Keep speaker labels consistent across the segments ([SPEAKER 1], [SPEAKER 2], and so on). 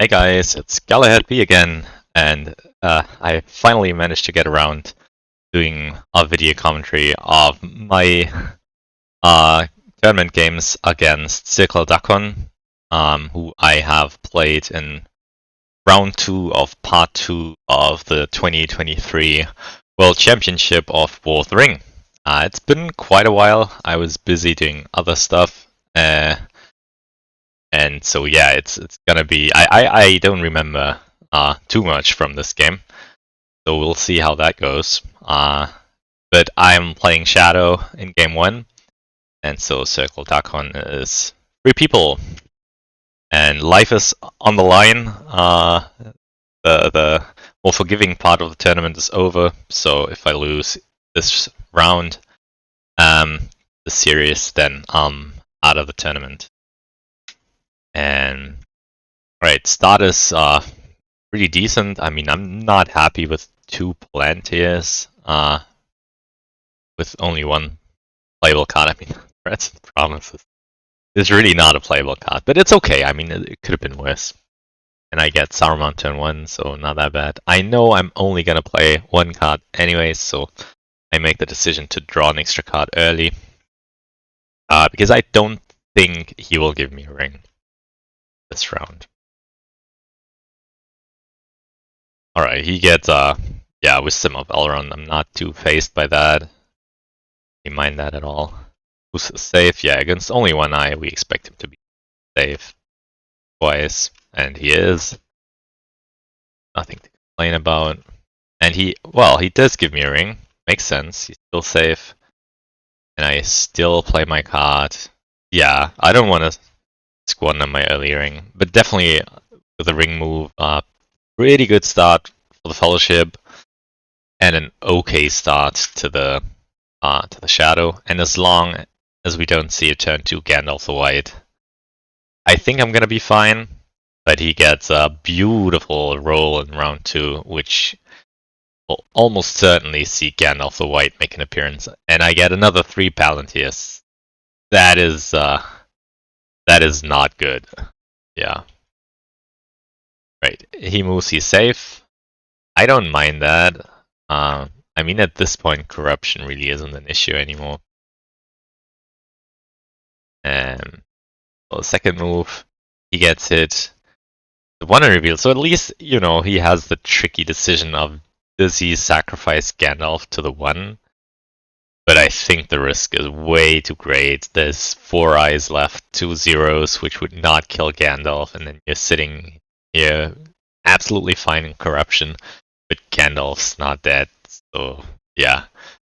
[SPEAKER 1] Hey guys, it's GalahadB again, and I finally managed to get around doing a video commentary of my tournament games against CircleDakkon, who I have played in round 2 of part 2 of the 2023 World Championship of Fourth Ring. It's been quite a while. I was busy doing other stuff. And so yeah, it's gonna be. I don't remember too much from this game, so we'll see how that goes. But I'm playing Shadow in game 1, and so CircleDakkon is 3 people, and life is on the line. The more forgiving part of the tournament is over, so if I lose this round, the series, then I'm out of the tournament. And right, start is pretty decent. I mean, I'm not happy with 2 Palantirs, with only 1 playable card. I mean, Threats and Promises is really not a playable card, but it's okay. I mean, it could have been worse. And I get Saruman turn 1, so not that bad. I know I'm only gonna play 1 card anyways, so I make the decision to draw an extra card early. Because I don't think he will give me a ring this round. Alright, he gets yeah, Wisdom of Elrond. I'm not too phased by that. You mind that at all? Who's safe? Yeah, against only 1 eye, we expect him to be safe twice, and he is. Nothing to complain about. And he does give me a ring. Makes sense. He's still safe. And I still play my card. Yeah, I don't want to squander my early ring, but definitely with the ring move, pretty good start for the Fellowship, and an okay start to the Shadow. And as long as we don't see a turn 2 Gandalf the White, I think I'm gonna be fine. But he gets a beautiful roll in round 2, which will almost certainly see Gandalf the White make an appearance, and I get another 3 Palantirs. That is not good. Yeah. Right. He moves, he's safe. I don't mind that. I mean, at this point, corruption really isn't an issue anymore. And well, the second move, he gets hit. The one reveal. So at least, you know, he has the tricky decision of, does he sacrifice Gandalf to the 1? But I think the risk is way too great. There's 4 eyes left, 2 zeros, which would not kill Gandalf, and then you're sitting here absolutely fine in corruption, but Gandalf's not dead. So yeah,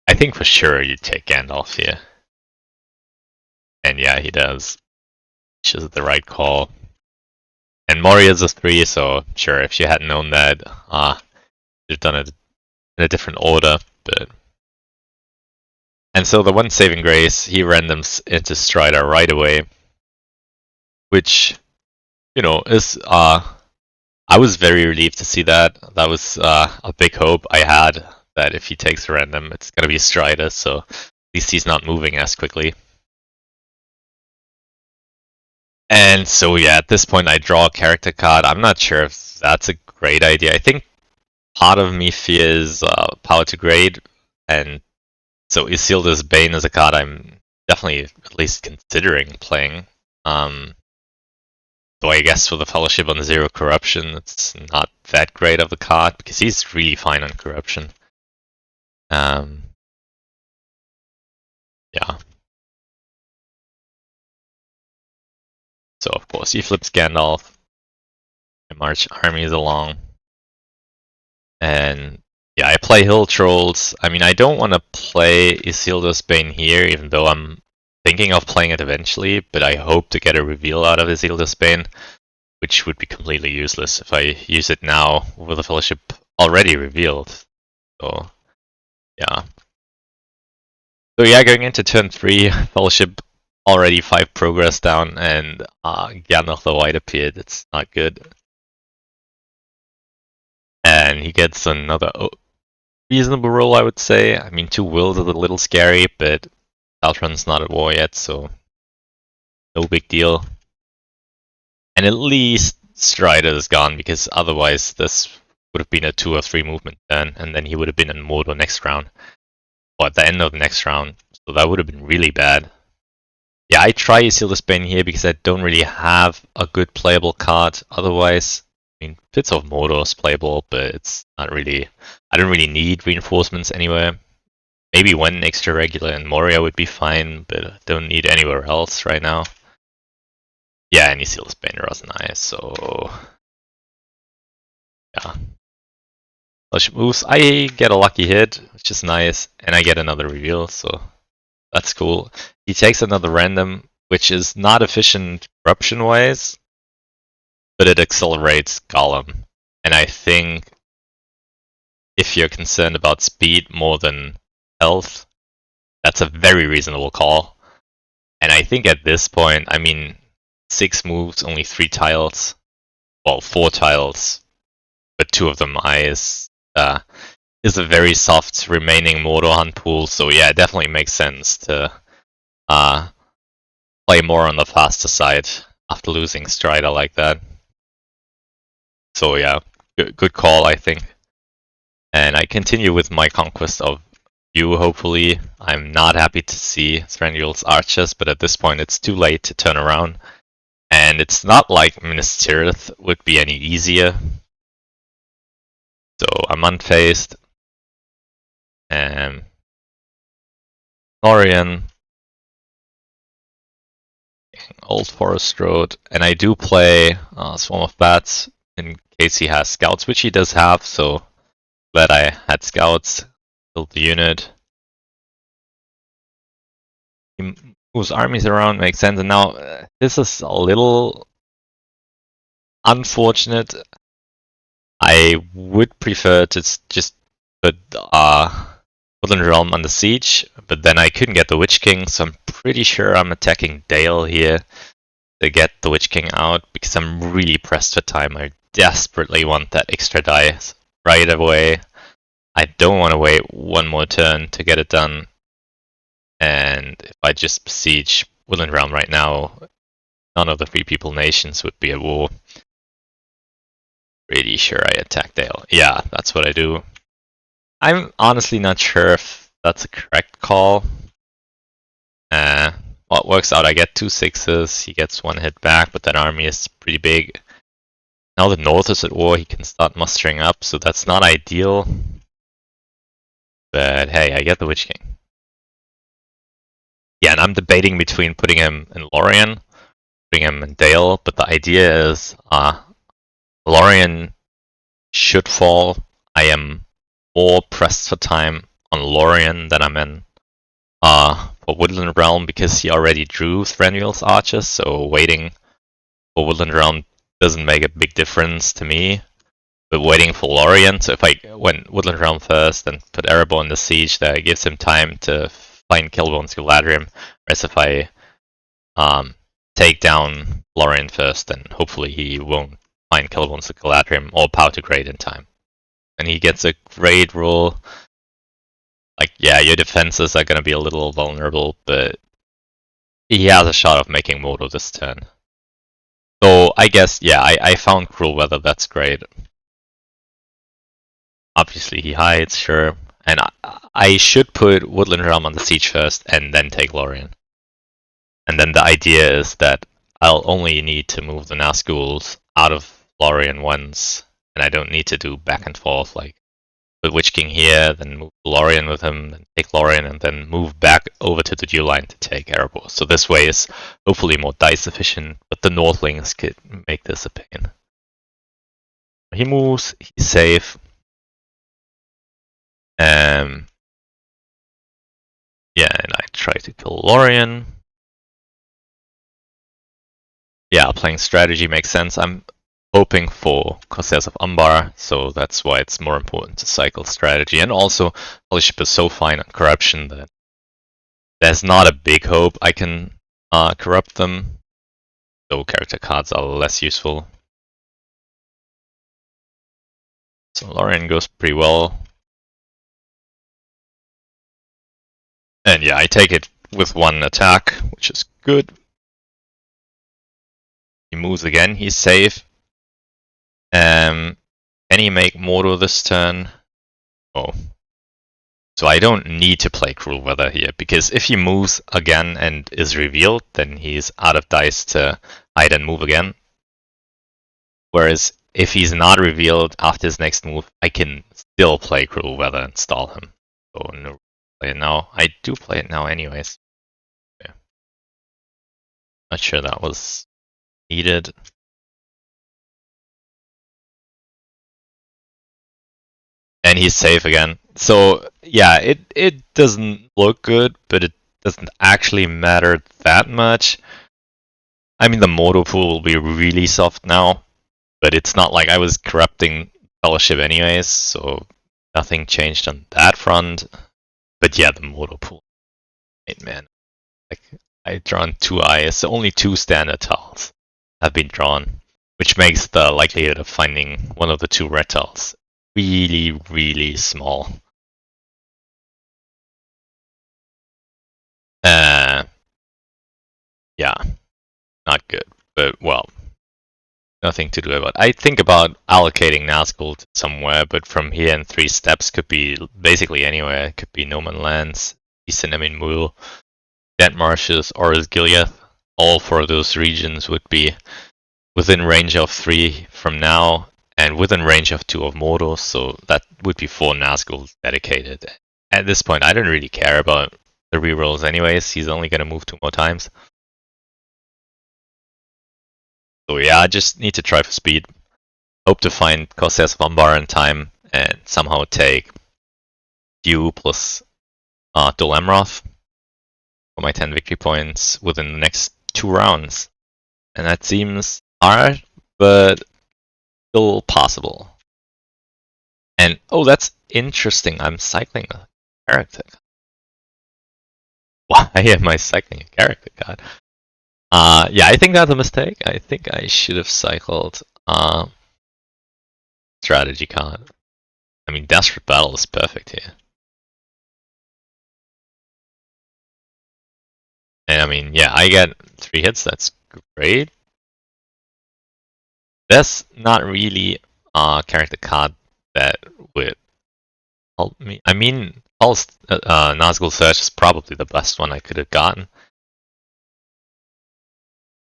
[SPEAKER 1] I think for sure you take Gandalf here. And yeah, he does. Which is the right call. And Moria's a 3, so sure, if you hadn't known that, you'd have done it in a different order, but... And so the 1 saving grace, he randoms into Strider right away, which, you know, is, I was very relieved to see that. That was a big hope I had, that if he takes a random, it's gonna be Strider, so at least he's not moving as quickly. And so yeah, at this point I draw a character card. I'm not sure if that's a great idea. I think part of me fears Power to Grade, and so Isildur's Bane is a card I'm definitely at least considering playing. So I guess for the Fellowship on 0 corruption, it's not that great of a card, because he's really fine on corruption. Yeah. So of course he flips Gandalf, and march armies along. And yeah, I play Hill Trolls. I mean, I don't want to play Isildur's Bane here, even though I'm thinking of playing it eventually, but I hope to get a reveal out of Isildur's Bane, which would be completely useless if I use it now with the Fellowship already revealed. So, yeah. So yeah, going into turn 3, Fellowship already 5 progress down, and Gandalf the White appeared. It's not good. And he gets another reasonable roll, I would say. I mean, 2 wills is a little scary, but Altron's not at war yet, so no big deal. And at least Strider is gone, because otherwise this would have been a 2 or 3 movement turn, and then he would have been in Modo next round, or at the end of the next round. So that would have been really bad. Yeah, I try Isildur here because I don't really have a good playable card. Otherwise, I mean, Fits of Mordor is playable, but it's not really. I don't really need reinforcements anywhere. Maybe one extra regular in Moria would be fine, but I don't need anywhere else right now. Yeah, and Isildur was nice, so yeah. Flush moves. I get a lucky hit, which is nice, and I get another reveal, so that's cool. He takes another random, which is not efficient corruption-wise, but it accelerates Golem. And I think if you're concerned about speed more than health, that's a very reasonable call. And I think at this point, I mean, 6 moves, only 3 tiles. Well, 4 tiles, but 2 of them eyes. Is a very soft remaining Mordor hunt pool, so yeah, it definitely makes sense to play more on the faster side after losing Strider like that. So yeah, good call, I think. And I continue with my conquest of you, hopefully. I'm not happy to see Thranduil's archers, but at this point it's too late to turn around. And it's not like Minas Tirith would be any easier. So I'm unfazed. And Lorien, Old Forest Road, and I do play Swarm of Bats in case he has scouts, which he does have, so glad I had scouts, build the unit. He moves armies around, makes sense, and now this is a little unfortunate. I would prefer to just put Woodland Realm under siege, but then I couldn't get the Witch King, so I'm pretty sure I'm attacking Dale here to get the Witch King out, because I'm really pressed for time. I desperately want that extra die right away. I don't want to wait one more turn to get it done. And if I just besiege Woodland Realm right now, none of the Free People nations would be at war. Pretty sure I attack Dale. Yeah, that's what I do. I'm honestly not sure if that's a correct call. Well, it works out. I get 2 6s, he gets 1 hit back, but that army is pretty big. Now the north is at war, he can start mustering up, so that's not ideal. But hey, I get the Witch King. Yeah, and I'm debating between putting him in Lorien, putting him in Dale, but the idea is Lorien should fall. I am more pressed for time on Lorien than I'm in for Woodland Realm, because he already drew Thranduil's archers, so waiting for Woodland Realm doesn't make a big difference to me. But waiting for Lorien, so if I went Woodland Realm first and put Erebor in the siege, that gives him time to find Killbone's Galadriel, whereas if I take down Lorien first, then hopefully he won't find Killbone's Galadriel or Power to Grade in time. And he gets a great roll. Like, yeah, your defenses are gonna be a little vulnerable, but he has a shot of making Modo this turn. So I guess, yeah, I found Cruel Weather, that's great. Obviously he hides, sure. And I should put Woodland Realm on the siege first and then take Lorien. And then the idea is that I'll only need to move the Nazguls out of Lorien once, and I don't need to do back and forth, like put Witch King here, then move Lorien with him, then take Lorien, and then move back over to the dual line to take Erebor. So this way is hopefully more dice efficient, but the Northlings could make this a pain. He moves, he's safe. Yeah, and I try to kill Lorien. Yeah, playing strategy makes sense. I'm hoping for Corsairs of Umbar, so that's why it's more important to cycle strategy. And also, Fellowship is so fine on corruption that there's not a big hope I can corrupt them, though character cards are less useful. So Lorien goes pretty well. And yeah, I take it with 1 attack, which is good. He moves again, he's safe. Can he make Mordo this turn? Oh. So I don't need to play Cruel Weather here, because if he moves again and is revealed, then he's out of dice to hide and move again. Whereas if he's not revealed after his next move, I can still play Cruel Weather and stall him. So no, play it now. I do play it now anyways. Yeah. Not sure that was needed. And he's safe again. So yeah, it doesn't look good, but it doesn't actually matter that much. I mean, the Mordo pool will be really soft now, but it's not like I was corrupting Fellowship anyways, so nothing changed on that front. But yeah, the Mordo pool. Man, like I've drawn 2 eyes, so only 2 standard tiles have been drawn, which makes the likelihood of finding one of the 2 red tiles really, really small. Yeah, not good, but well, nothing to do about it. I think about allocating Nazgul to somewhere, but from here in 3 steps could be basically anywhere. It could be No Man Lands, Eastern Emin Muil, Dead Marshes, or Gilead. All 4 of those regions would be within range of 3 from now, and within range of 2 of Mordo, so that would be 4 Nazgul dedicated. At this point, I don't really care about the rerolls anyways. He's only going to move 2 more times. So yeah, I just need to try for speed. Hope to find Corsairs of Umbar in time and somehow take Dew plus Dol Amroth for my 10 victory points within the next 2 rounds. And that seems hard, but still possible. And oh, that's interesting. I'm cycling a character. Why am I cycling a character card? Yeah, I think that's a mistake. I think I should have cycled strategy card. I mean, Desperate Battle is perfect here. And I mean, yeah, I get 3 hits. That's great. There's not really a character card that would help me. I mean, Pulse Nazgul Search is probably the best one I could have gotten.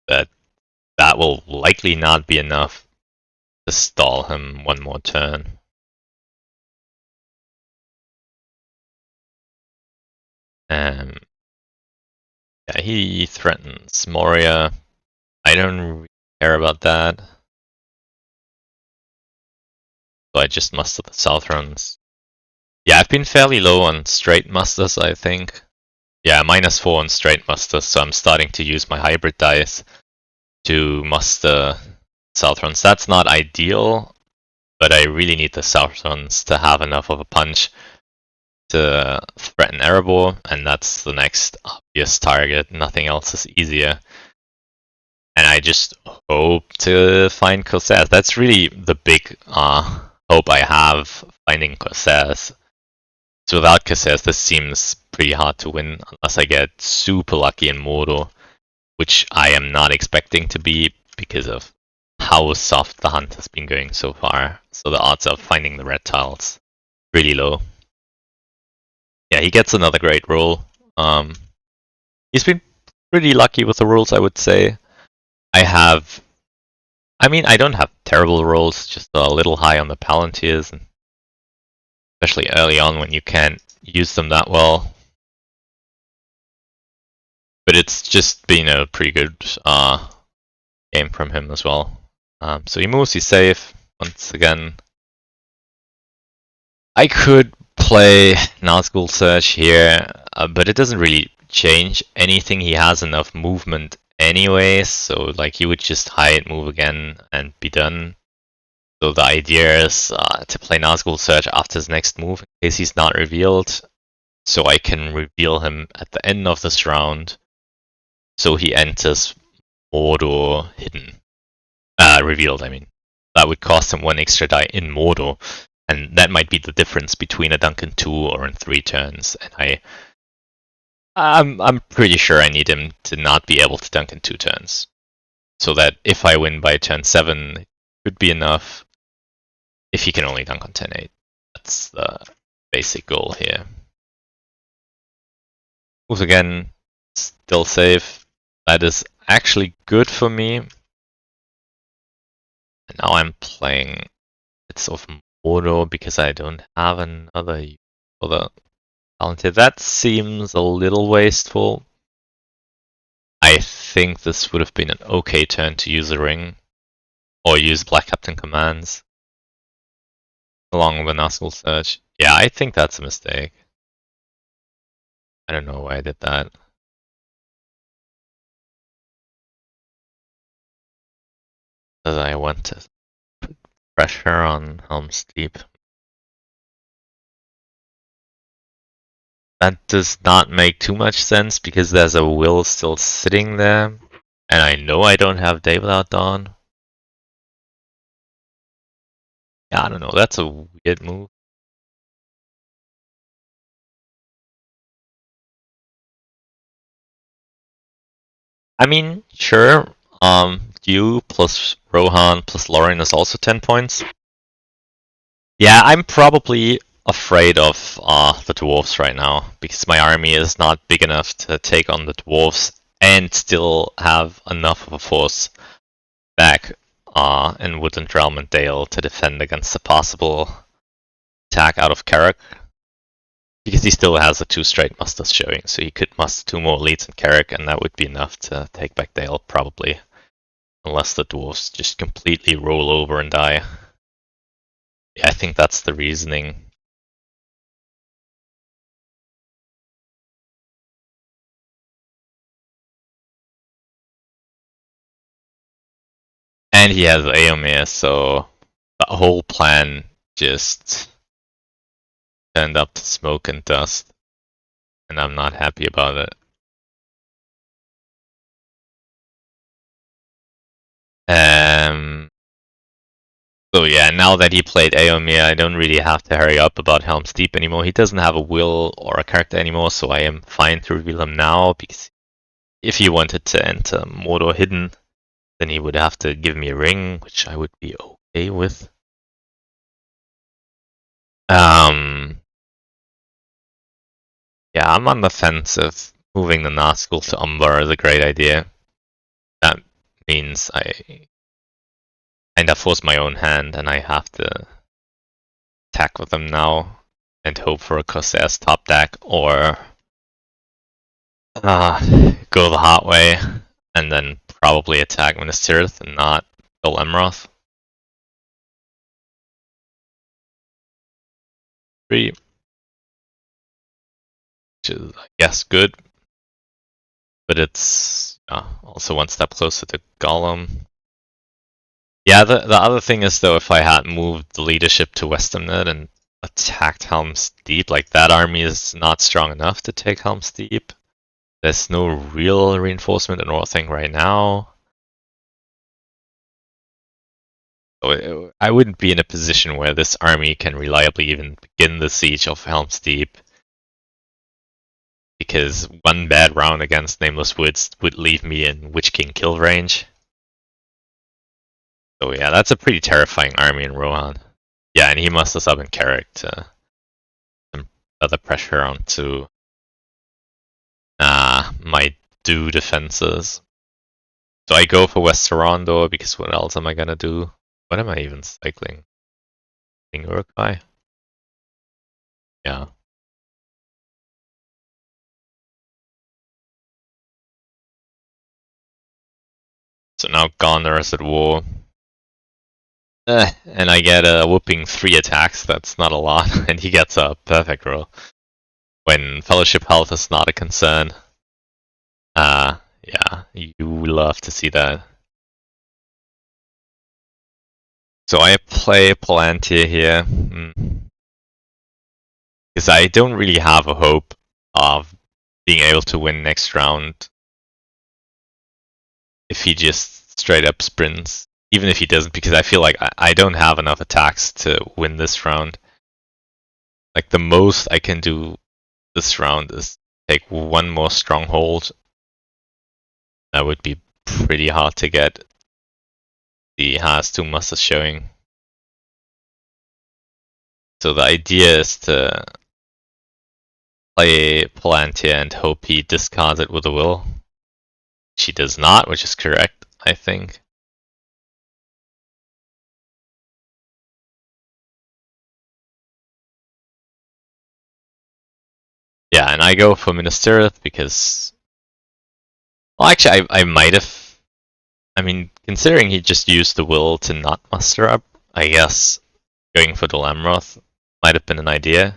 [SPEAKER 1] But that will likely not be enough to stall him 1 more turn. Yeah, he threatens Moria. I don't really care about that. So I just muster the South runs. Yeah, I've been fairly low on straight musters, I think. Yeah, -4 on straight musters, so I'm starting to use my hybrid dice to muster South runs. That's not ideal, but I really need the South runs to have enough of a punch to threaten Erebor, and that's the next obvious target. Nothing else is easier. And I just hope to find Corsairs. That's really the big hope I have, finding Corsairs. So without Corsairs, this seems pretty hard to win unless I get super lucky in Mordo, which I am not expecting to be because of how soft the hunt has been going so far. So the odds of finding the red tiles really low. Yeah, he gets another great roll. He's been pretty lucky with the rolls, I would say. I mean, I don't have terrible rolls, just a little high on the Palantirs, and especially early on when you can't use them that well. But it's just been a pretty good game from him as well. So he moves, he's safe. Once again, I could play Nazgul Search here, but it doesn't really change anything. He has enough movement anyways, so like he would just hide, move again, and be done. So the idea is to play Nazgul Search after his next move in case he's not revealed, so I can reveal him at the end of this round, so he enters Mordo hidden. Revealed, I mean. That would cost him 1 extra die in Mordo, and that might be the difference between a dunk in 2 or in 3 turns, and I'm pretty sure I need him to not be able to dunk in 2 turns. So that if I win by turn 7, it could be enough. if he can only dunk on 10-8. That's the basic goal here. Moves again, still safe. That is actually good for me. And now I'm playing bits of Modo because I don't have another other talent here. That seems a little wasteful. I think this would have been an okay turn to use a ring. Or use Black Captain commands. Along with Nazgul Search. Yeah, I think that's a mistake. I don't know why I did that. Because I want to put pressure on Helm's Deep. That does not make too much sense because there's a will still sitting there. And I know I don't have Day Without Dawn. Yeah, I don't know, that's a weird move. I mean, sure, you plus Rohan plus Lauren is also 10 points. Yeah, I'm probably afraid of the dwarves right now because my army is not big enough to take on the dwarves and still have enough of a force back in Woodland Realm and Dale to defend against a possible attack out of Carrick. Because he still has the 2 straight musters showing, so he could muster 2 more leads in Carrick and that would be enough to take back Dale, probably. Unless the dwarves just completely roll over and die. Yeah, I think that's the reasoning. And he has Aomir, so the whole plan just turned up to smoke and dust. And I'm not happy about it. So yeah, now that he played Aomir, I don't really have to hurry up about Helm's Deep anymore. He doesn't have a will or a character anymore, so I am fine to reveal him now, because if he wanted to enter Mordor hidden, then he would have to give me a ring, which I would be okay with. Yeah, I'm on the fence if moving the Nazgul to Umbar is a great idea. That means I kind of force my own hand and I have to attack with them now and hope for a Corsairs top deck or go the hot way and then probably attack Minas Tirith and not kill Emroth. 3. Which is, I guess, good. But it's also one step closer to Gollum. Yeah, the other thing is, though, if I had moved the leadership to Westernet and attacked Helm's Deep, like, that army is not strong enough to take Helm's Deep. There's no real reinforcement in Northing right now. So I wouldn't be in a position where this army can reliably even begin the siege of Helm's Deep. Because one bad round against Nameless Woods would leave me in Witch King kill range. So yeah, that's a pretty terrifying army in Rohan. Yeah, and he musters up in Carrick to some other pressure onto my do defenses. So I go for West Sarandor because what else am I gonna do? What am I even cycling? Urukai? Yeah. So now Gondor is at war. And I get a whooping 3 attacks, that's not a lot, and he gets a perfect roll. When Fellowship health is not a concern. Yeah, you love to see that. So I play Palantir here. Because I don't really have a hope of being able to win next round if he just straight up sprints. Even if he doesn't, because I feel like I don't have enough attacks to win this round. Like, the most I can do this round is take 1 more stronghold. That would be pretty hard to get. He has 2 musters showing. So the idea is to play Palantir and hope he discards it with a will. She does not, which is correct, I think. Yeah, and I go for Ministereth because... Well, actually, I might have... I mean, considering he just used the will to not muster up, I guess going for the Lamroth might have been an idea.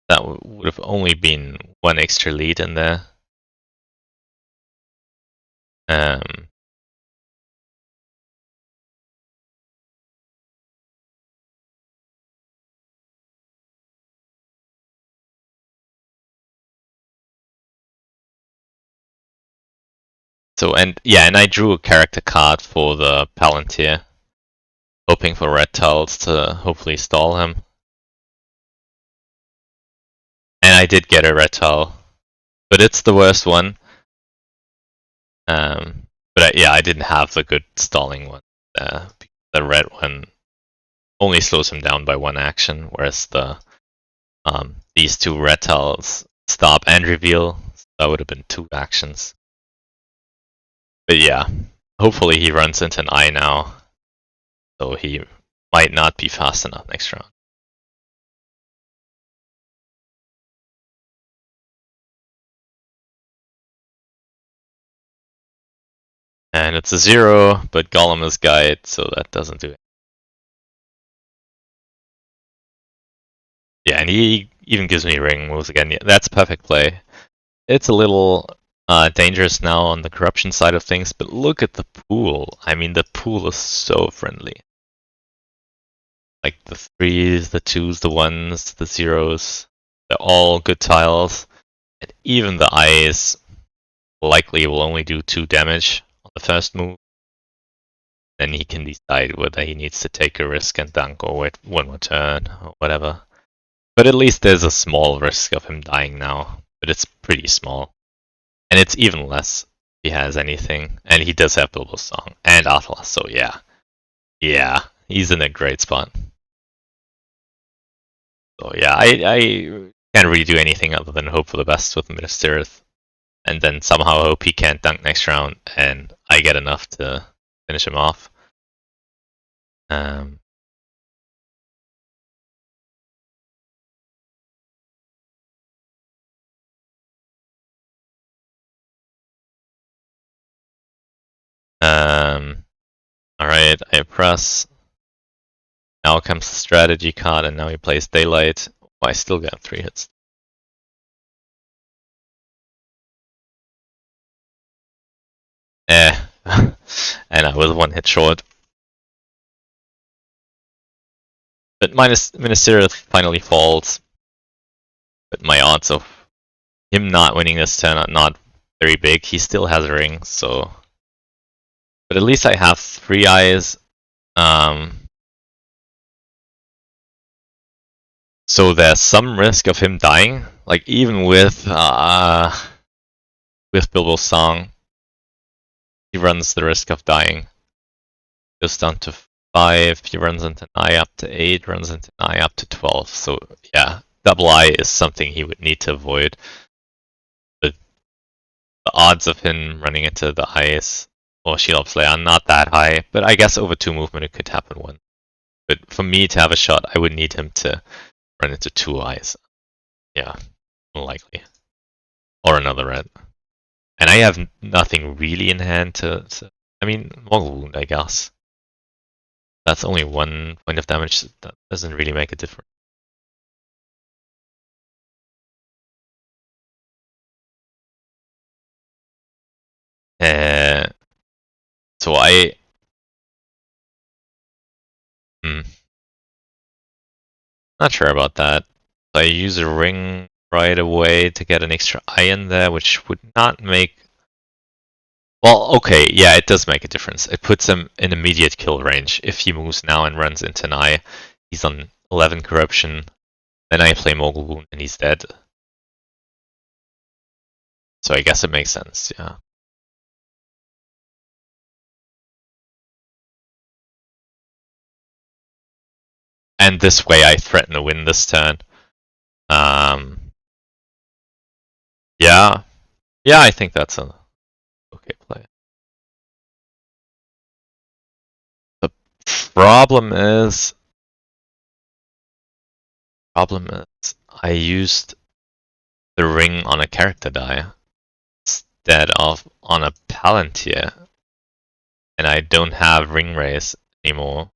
[SPEAKER 1] That would have only been one extra lead in there. So, and yeah, and I drew a character card for the Palantir, hoping for red tiles to hopefully stall him. And I did get a red tile, but it's the worst one. Yeah, I didn't have the good stalling one. The red one only slows him down by one action, whereas the these two red tiles stop and reveal. So that would have been 2 actions. But yeah, hopefully he runs into an eye now, so he might not be fast enough next round. And it's a 0, but Golem is guide, so that doesn't do it. Yeah, and he even gives me ring moves again. Yeah, that's perfect play. It's a little dangerous now on the corruption side of things, but look at the pool. I mean, the pool is so friendly. Like the 3s, the 2s, the 1s, the 0s, they're all good tiles. And even the eyes likely will only do 2 damage on the first move. Then he can decide whether he needs to take a risk and dunk or wait one more turn or whatever. But at least there's a small risk of him dying now, but it's pretty small. And it's even less if he has anything. And he does have Bilbo's Song and Atlas, so yeah. Yeah, he's in a great spot. So yeah, I can't really do anything other than hope for the best with Ministereth. And then somehow hope he can't dunk next round and I get enough to finish him off. Alright, I press. Now comes the strategy card, and now he plays Daylight. Oh, I still got 3 hits. Eh. And I was 1 hit short. But Ministereth finally falls. But my odds of him not winning this turn are not very big. He still has a ring, so... But at least I have 3 eyes. So there's some risk of him dying. Like, even with Bilbo's Song, he runs the risk of dying. Goes down to 5, he runs into an eye up to 8, runs into an eye up to 12. So yeah, double eye is something he would need to avoid. But the odds of him running into the eyes or WotR-Player are not that high, but I guess over 2 movement it could happen 1. But for me to have a shot, I would need him to run into 2 eyes. Yeah, unlikely. Or another red. And I have nothing really in hand to I mean, Mortal Wound, I guess. That's only 1 point of damage. That doesn't really make a difference. So not sure about that. I use a ring right away to get an extra eye in there, which would not make... Well, okay, yeah, it does make a difference. It puts him in immediate kill range. If he moves now and runs into an eye, he's on 11 corruption. Then I play Mogul Wound and he's dead. So I guess it makes sense, yeah. this way I threaten to win this turn. Yeah. Yeah, I think that's an okay play. The problem is I used the ring on a character die instead of on a Palantir, and I don't have ring race anymore.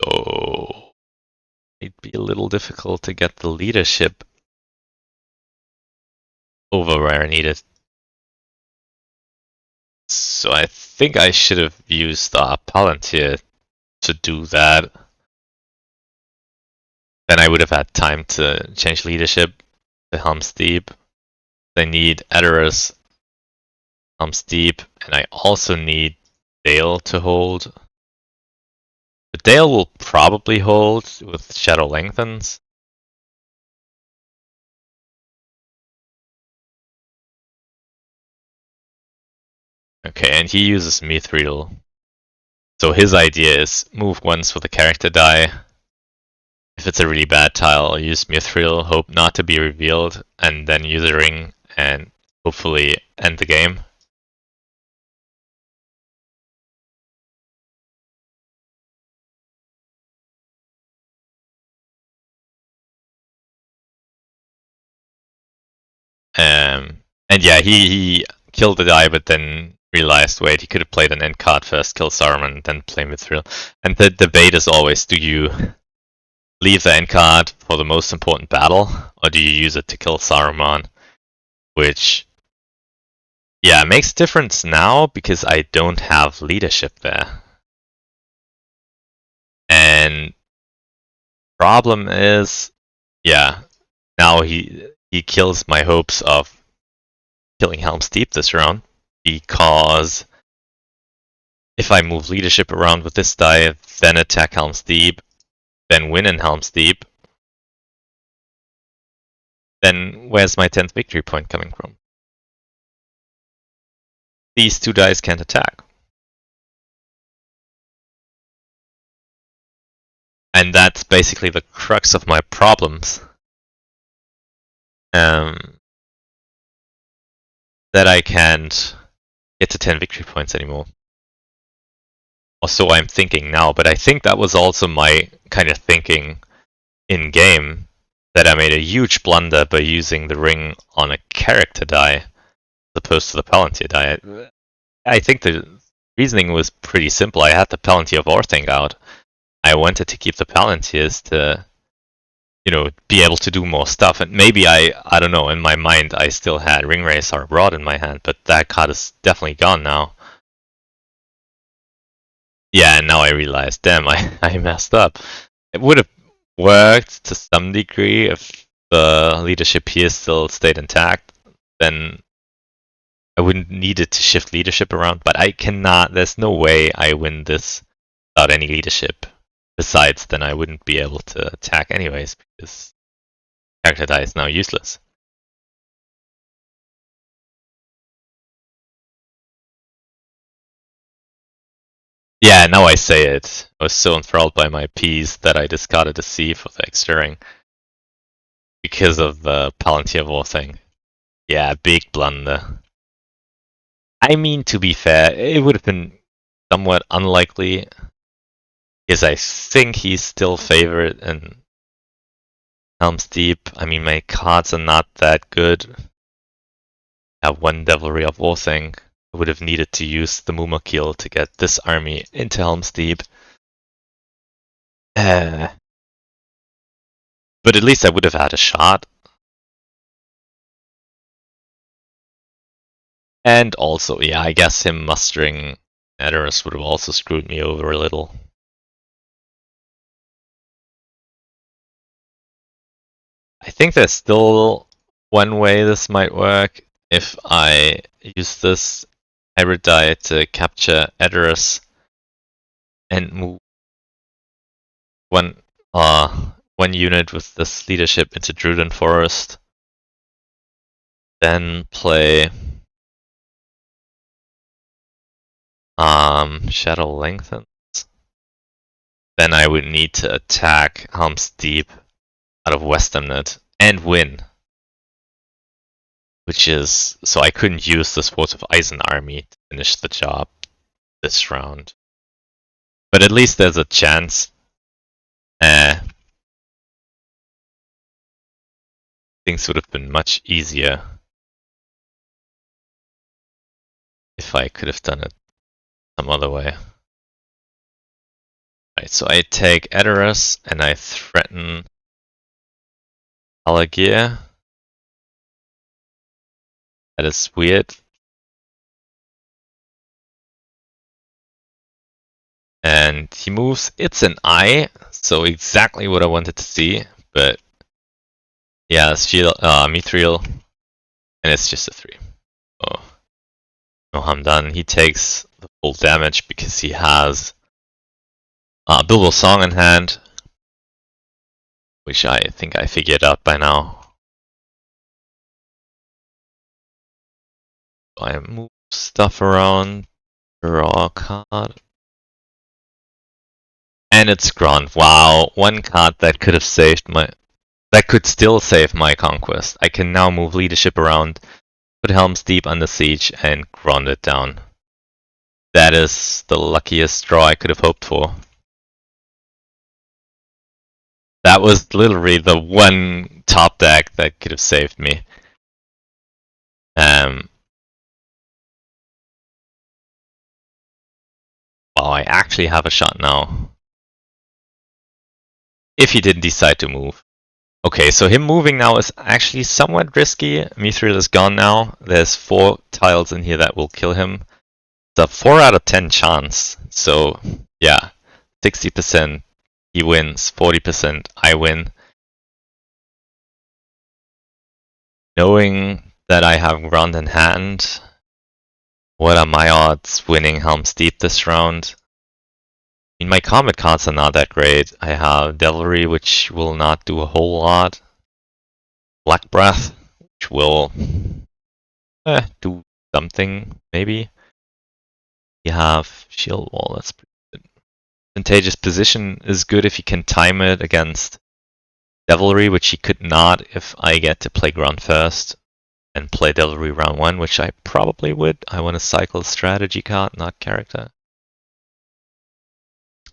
[SPEAKER 1] So it'd be a little difficult to get the leadership over where I need it. So I think I should have used Palantir to do that. Then I would have had time to change leadership to Helm's Deep. I need Edoras, Helm's Deep, and I also need Dale to hold. But Dale will probably hold with Shadow Lengthens. Okay, and he uses Mithril. So his idea is move once with a character die. If it's a really bad tile, I'll use Mithril, hope not to be revealed, and then use a ring and hopefully end the game. And yeah, he killed the die, but then realized, wait, he could have played an end card first, kill Saruman, then play Mithril. And the debate is always, do you leave the end card for the most important battle, or do you use it to kill Saruman? Which, yeah, makes a difference now because I don't have leadership there. And problem is, yeah, now he kills my hopes of killing Helm's Deep this round, because if I move leadership around with this die, then attack Helm's Deep, then win in Helm's Deep, then where's my 10th victory point coming from? These two dice can't attack. And that's basically the crux of my problems. That I can't get to 10 victory points anymore. Or so I'm thinking now, but I think that was also my kind of thinking in game, that I made a huge blunder by using the ring on a character die as opposed to the Palantir die. I think the reasoning was pretty simple. I had the Palantir of Orthanc out. I wanted to keep the Palantirs to, be able to do more stuff. And maybe I don't know, in my mind I still had Ringwraith or Rod in my hand, but that card is definitely gone now. Yeah, and now I realize, damn, I messed up. It would have worked to some degree if the leadership here still stayed intact. Then I wouldn't need it to shift leadership around, but I cannot, there's no way I win this without any leadership. Besides, then I wouldn't be able to attack anyways, because character die is now useless. Yeah, now I say it. I was so enthralled by my piece that I discarded a C for the extra ring. Because of the Palantir War thing. Yeah, big blunder. I mean, to be fair, it would have been somewhat unlikely, because I think he's still favored in Helm's Deep. I mean, my cards are not that good. I have one Devilry of Orthanc. I would have needed to use the Mumakil to get this army into Helm's Deep. But at least I would have had a shot. And also, yeah, I guess him mustering Edoras would have also screwed me over a little. I think there's still one way this might work. If I use this hybrid die to capture Edoras and move one unit with this leadership into Druiden Forest, then play Shadow Lengthens. then I would need to attack Helm's Deep out of Westernnet and win. Which is, so I couldn't use the Swords of Eisen army to finish the job this round. But at least there's a chance. Things would have been much easier if I could have done it some other way. Right, so I take Edoras and I threaten Alagir. That is weird. And he moves. It's an I, so exactly what I wanted to see. But yeah, it's Mithril, and it's just a 3. Oh, no harm done. He takes the full damage because he has Bilbo Song in hand, which I think I figured out by now. I move stuff around, draw a card. And it's Grunt. Wow, one card that could have saved that could still save my conquest. I can now move leadership around, put Helm's Deep under siege, and grunt it down. That is the luckiest draw I could have hoped for. That was literally the one top deck that could have saved me. Wow, I actually have a shot now. If he didn't decide to move. Okay, so him moving now is actually somewhat risky. Mithril is gone now. There's 4 tiles in here that will kill him. It's a 4 out of 10 chance. So, yeah, 60% he wins, 40% I win. Knowing that I have Grunt in hand, what are my odds winning Helm's Deep this round? I mean, my combat cards are not that great. I have Devilry, which will not do a whole lot. Black Breath, which will do something, maybe. You have Shield Wall, that's pretty good. Advantageous Position is good if you can time it against Devilry, which he could not if I get to play Grunt first and play Devilry round 1, which I probably would. I want to cycle strategy card, not character.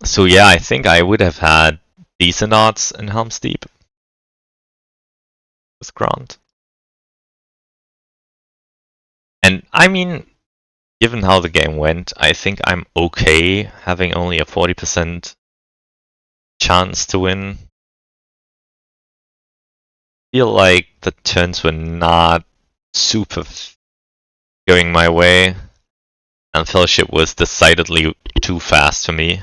[SPEAKER 1] So yeah, I think I would have had decent odds in Helm's Deep with Grunt. And I mean, given how the game went, I think I'm okay having only a 40% chance to win. I feel like the turns were not super going my way, and Fellowship was decidedly too fast for me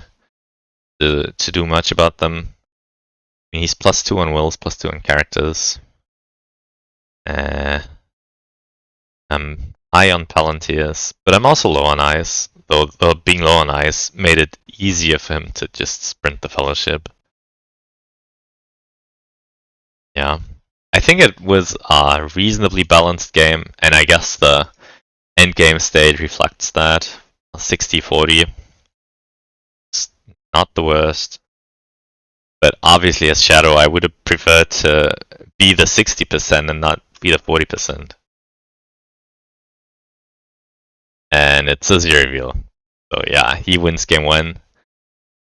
[SPEAKER 1] to do much about them. I mean, he's +2 on wills, +2 on characters. I'm high on Palantirs, but I'm also low on ice, though being low on ice made it easier for him to just sprint the Fellowship. Yeah. I think it was a reasonably balanced game, and I guess the endgame state reflects that. 60-40. It's not the worst. But obviously as Shadow, I would have preferred to be the 60% and not be the 40%. And it's a 0 reveal. So yeah, he wins game 1.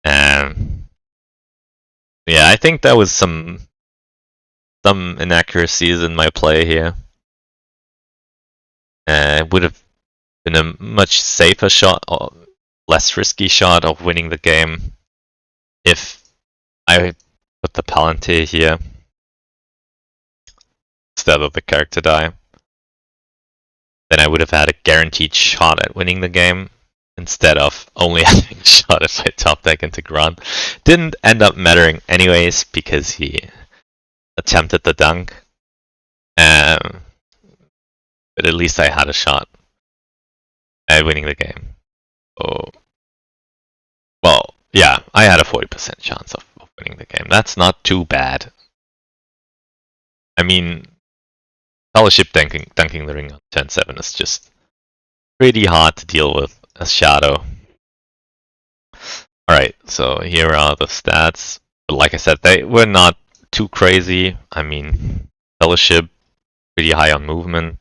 [SPEAKER 1] And yeah, I think that was some inaccuracies in my play here. It would have been a much safer shot, or less risky shot of winning the game if I put the Palantir here instead of the character die. Then I would have had a guaranteed shot at winning the game instead of only having a shot if I top deck into Grunt. Didn't end up mattering anyways because he attempted the dunk. But at least I had a shot at winning the game. Oh, well, yeah, I had a 40% chance of winning the game. That's not too bad. I mean, Fellowship dunking the ring on turn 7 is just pretty hard to deal with as Shadow. Alright, so here are the stats. But like I said, they were not too crazy. I mean, Fellowship, pretty high on movement,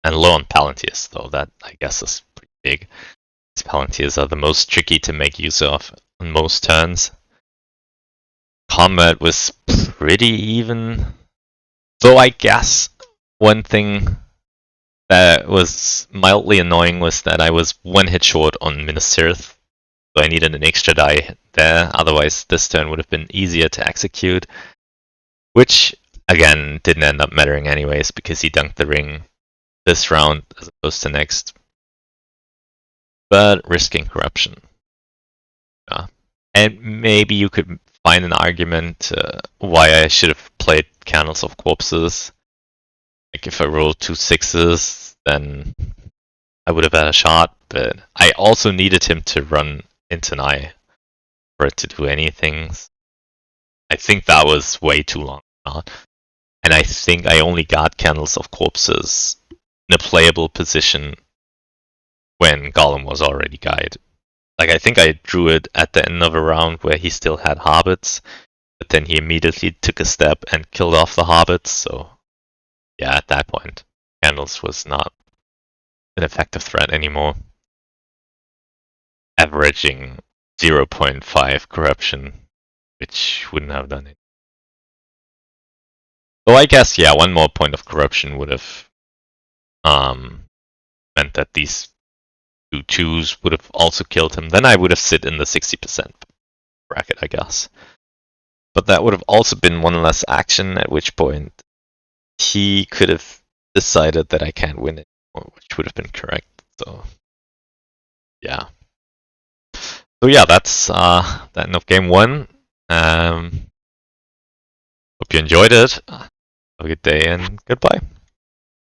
[SPEAKER 1] and low on Palantirs, though that I guess is pretty big. These Palantirs are the most tricky to make use of on most turns. Combat was pretty even. Though I guess one thing that was mildly annoying was that I was one hit short on Minas so I needed an extra die there, otherwise this turn would have been easier to execute. Which, again, didn't end up mattering anyways, because he dunked the ring this round as opposed to next. But risking corruption. Yeah. And maybe you could find an argument why I should have played Candles of Corpses. Like if I rolled 2 6s, then I would have had a shot, but I also needed him to run into an eye for it to do anything. I think that was way too long. And I think I only got Candles of Corpses in a playable position when Gollum was already guyed. Like, I think I drew it at the end of a round where he still had Hobbits, but then he immediately took a step and killed off the Hobbits, so yeah, at that point, Candles was not an effective threat anymore. Averaging 0.5 corruption, which wouldn't have done it. So I guess, yeah, one more point of corruption would have meant that these 2 2s would have also killed him. Then I would have sit in the 60% bracket, I guess. But that would have also been one less action, at which point he could have decided that I can't win it, which would have been correct. So, yeah. So yeah, that's the end of game 1. Hope you enjoyed it. Have a good day and goodbye.